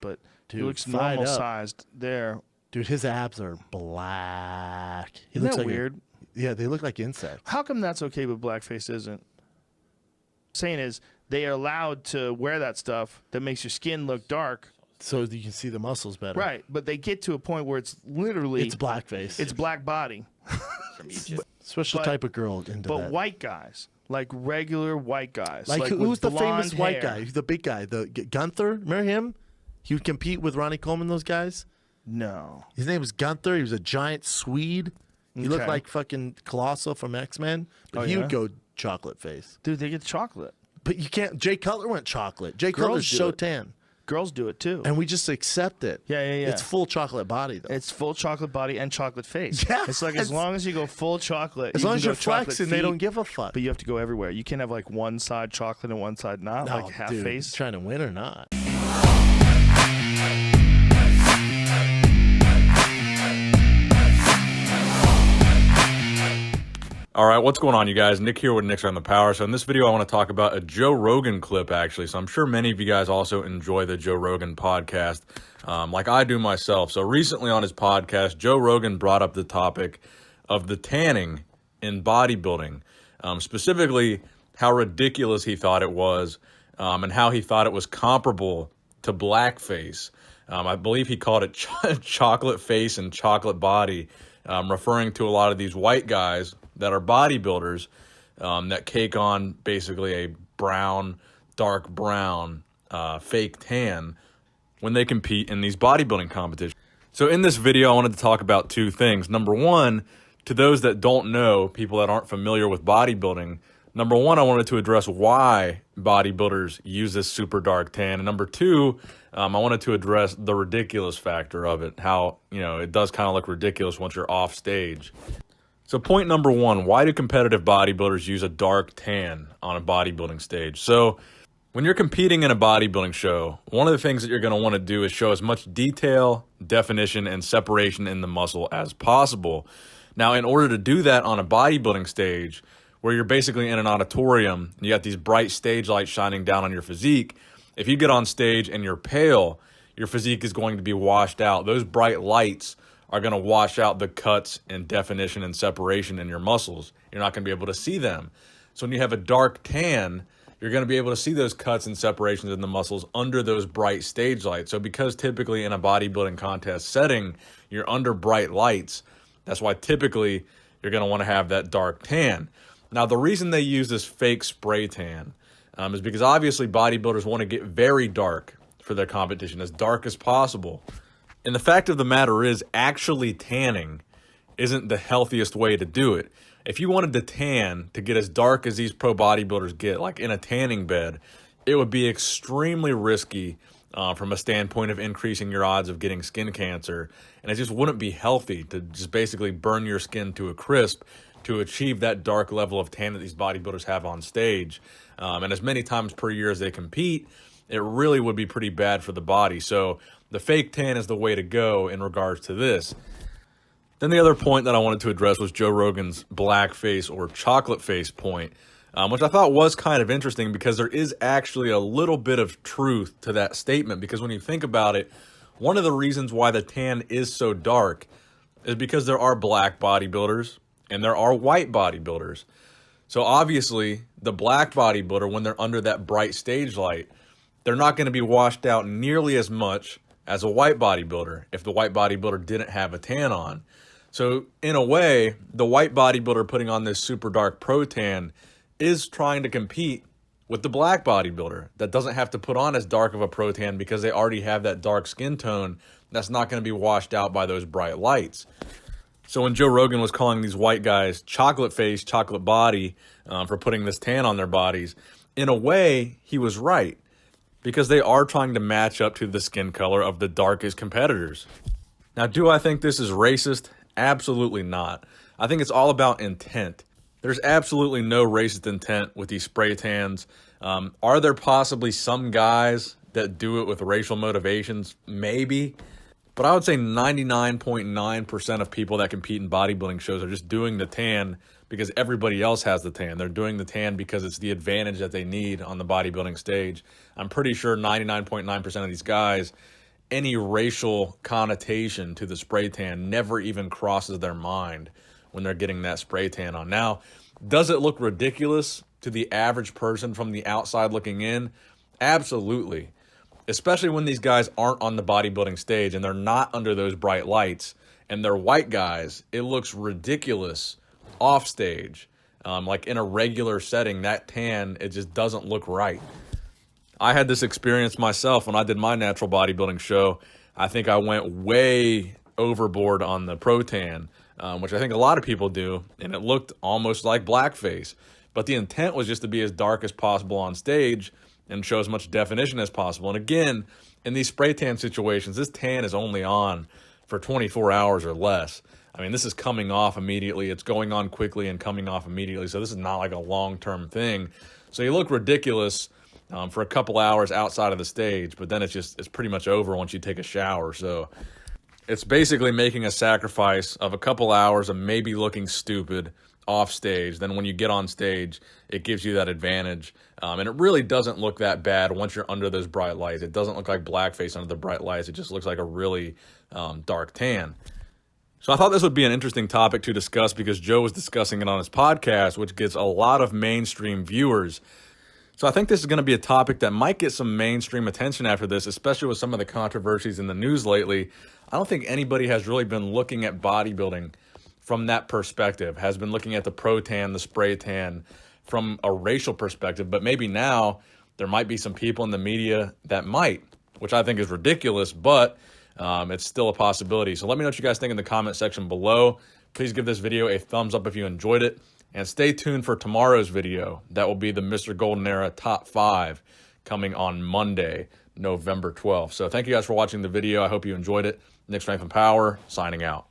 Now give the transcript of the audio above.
but Dude, he looks fired normal up. sized there. Dude, his abs are black. He Isn't looks that like weird? Yeah, they look like insects. How come that's okay, but Blackface isn't? Saying is they are allowed to wear that stuff that makes your skin look dark. So you can see the muscles better. Right, but they get to a point where it's literally It's blackface. it's black body. Special but- type of girl into But that. white guys, like regular white guys, Like with who's the famous blonde white hair. guy? The big guy, the Gunther. Remember him? He would compete with Ronnie Coleman. Those guys. No. His name was Gunther. He was a giant Swede. He looked Okay. like fucking Colossal from X-Men, but Oh, he yeah? would go chocolate face. Dude, they get chocolate. But you can't. Jay Cutler went chocolate. Jay Girls Cutler's do so it. tan, Girls do it too. and we just accept it. Yeah. It's full chocolate body though. It's full chocolate body and chocolate face. Yeah, It's like as it's- long as you go full chocolate. as you long can as go you're chocolate flexing, they feet, don't give a fuck. But you have to go everywhere. You can't have like one side chocolate and one side not, No, like half dude, face. trying to win or not? All right, what's going on, you guys? Nick here with Nick's on the Power. So in this video, I want to talk about a Joe Rogan clip, actually. So I'm sure many of you guys also enjoy the Joe Rogan podcast, like I do myself. So recently on his podcast, Joe Rogan brought up the topic of the tanning in bodybuilding, specifically how ridiculous he thought it was, and how he thought it was comparable to blackface. I believe he called it chocolate face and chocolate body, referring to a lot of these white guys that are bodybuilders that cake on basically a brown, dark brown, fake tan when they compete in these bodybuilding competitions. So in this video, I wanted to talk about two things. Number one, to those that don't know, people that aren't familiar with bodybuilding, number one, I wanted to address why bodybuilders use this super dark tan. And number two, I wanted to address the ridiculous factor of it, how, you know, it does kind of look ridiculous once you're off stage. So point number one, why do competitive bodybuilders use a dark tan on a bodybuilding stage? So when you're competing in a bodybuilding show, one of the things that you're going to want to do is show as much detail, definition, and separation in the muscle as possible. Now, in order to do that on a bodybuilding stage, where you're basically in an auditorium, you got these bright stage lights shining down on your physique, if you get on stage and you're pale, your physique is going to be washed out. Those bright lights are going to wash out the cuts and definition and separation in your muscles. You're not going to be able to see them. So when you have a dark tan, you're going to be able to see those cuts and separations in the muscles under those bright stage lights. So because typically in a bodybuilding contest setting, you're under bright lights, that's why typically you're going to want to have that dark tan. Now, the reason they use this fake spray tan is because obviously bodybuilders want to get very dark for their competition, as dark as possible. And the fact of the matter is, actually tanning isn't the healthiest way to do it. If you wanted to tan to get as dark as these pro bodybuilders get, like in a tanning bed, it would be extremely risky from a standpoint of increasing your odds of getting skin cancer. And it just wouldn't be healthy to just basically burn your skin to a crisp to achieve that dark level of tan that these bodybuilders have on stage. And as many times per year as they compete, it really would be pretty bad for the body. So the fake tan is the way to go in regards to this. Then the other point that I wanted to address was Joe Rogan's blackface or chocolate face point, which I thought was kind of interesting because there is actually a little bit of truth to that statement. Because when you think about it, one of the reasons why the tan is so dark is because there are black bodybuilders and there are white bodybuilders. So obviously the black bodybuilder, when they're under that bright stage light, they're not going to be washed out nearly as much as a white bodybuilder if the white bodybuilder didn't have a tan on. So in a way, the white bodybuilder putting on this super dark pro tan is trying to compete with the black bodybuilder that doesn't have to put on as dark of a pro tan because they already have that dark skin tone that's not going to be washed out by those bright lights. So when Joe Rogan was calling these white guys chocolate face, chocolate body for putting this tan on their bodies, in a way, he was right, because they are trying to match up to the skin color of the darkest competitors. Now, do I think this is racist? Absolutely not. I think it's all about intent. There's absolutely no racist intent with these spray tans. Are there possibly some guys that do it with racial motivations? Maybe. But I would say 99.9% of people that compete in bodybuilding shows are just doing the tan because everybody else has the tan. They're doing the tan because it's the advantage that they need on the bodybuilding stage. I'm pretty sure 99.9% of these guys, any racial connotation to the spray tan never even crosses their mind when they're getting that spray tan on. Now, does it look ridiculous to the average person from the outside looking in? Absolutely. Especially when these guys aren't on the bodybuilding stage and they're not under those bright lights and they're white guys. It looks ridiculous off stage. Like in a regular setting, that tan, it just doesn't look right. I had this experience myself when I did my natural bodybuilding show. I think I went way overboard on the pro tan, which I think a lot of people do, and it looked almost like blackface. But the intent was just to be as dark as possible on stage and show as much definition as possible. And again, in these spray tan situations, this tan is only on for 24 hours or less. I mean, this is coming off immediately. It's going on quickly and coming off immediately. So this is not like a long-term thing. So you look ridiculous for a couple hours outside of the stage, but then it's pretty much over once you take a shower. So it's basically making a sacrifice of a couple hours of maybe looking stupid off stage. Then when you get on stage, it gives you that advantage. And it really doesn't look that bad once you're under those bright lights. It doesn't look like blackface under the bright lights. It just looks like a really dark tan. So I thought this would be an interesting topic to discuss because Joe was discussing it on his podcast, which gets a lot of mainstream viewers. So I think this is going to be a topic that might get some mainstream attention after this, especially with some of the controversies in the news lately. I don't think anybody has really been looking at bodybuilding from that perspective, has been looking at the pro tan, the spray tan from a racial perspective. But maybe now there might be some people in the media that might, which I think is ridiculous, but it's still a possibility. So let me know what you guys think in the comment section below. Please give this video a thumbs up if you enjoyed it. And stay tuned for tomorrow's video. That will be the Mr. Golden Era Top 5 coming on Monday, November 12th. So thank you guys for watching the video. I hope you enjoyed it. Nick Strength and Power, signing out.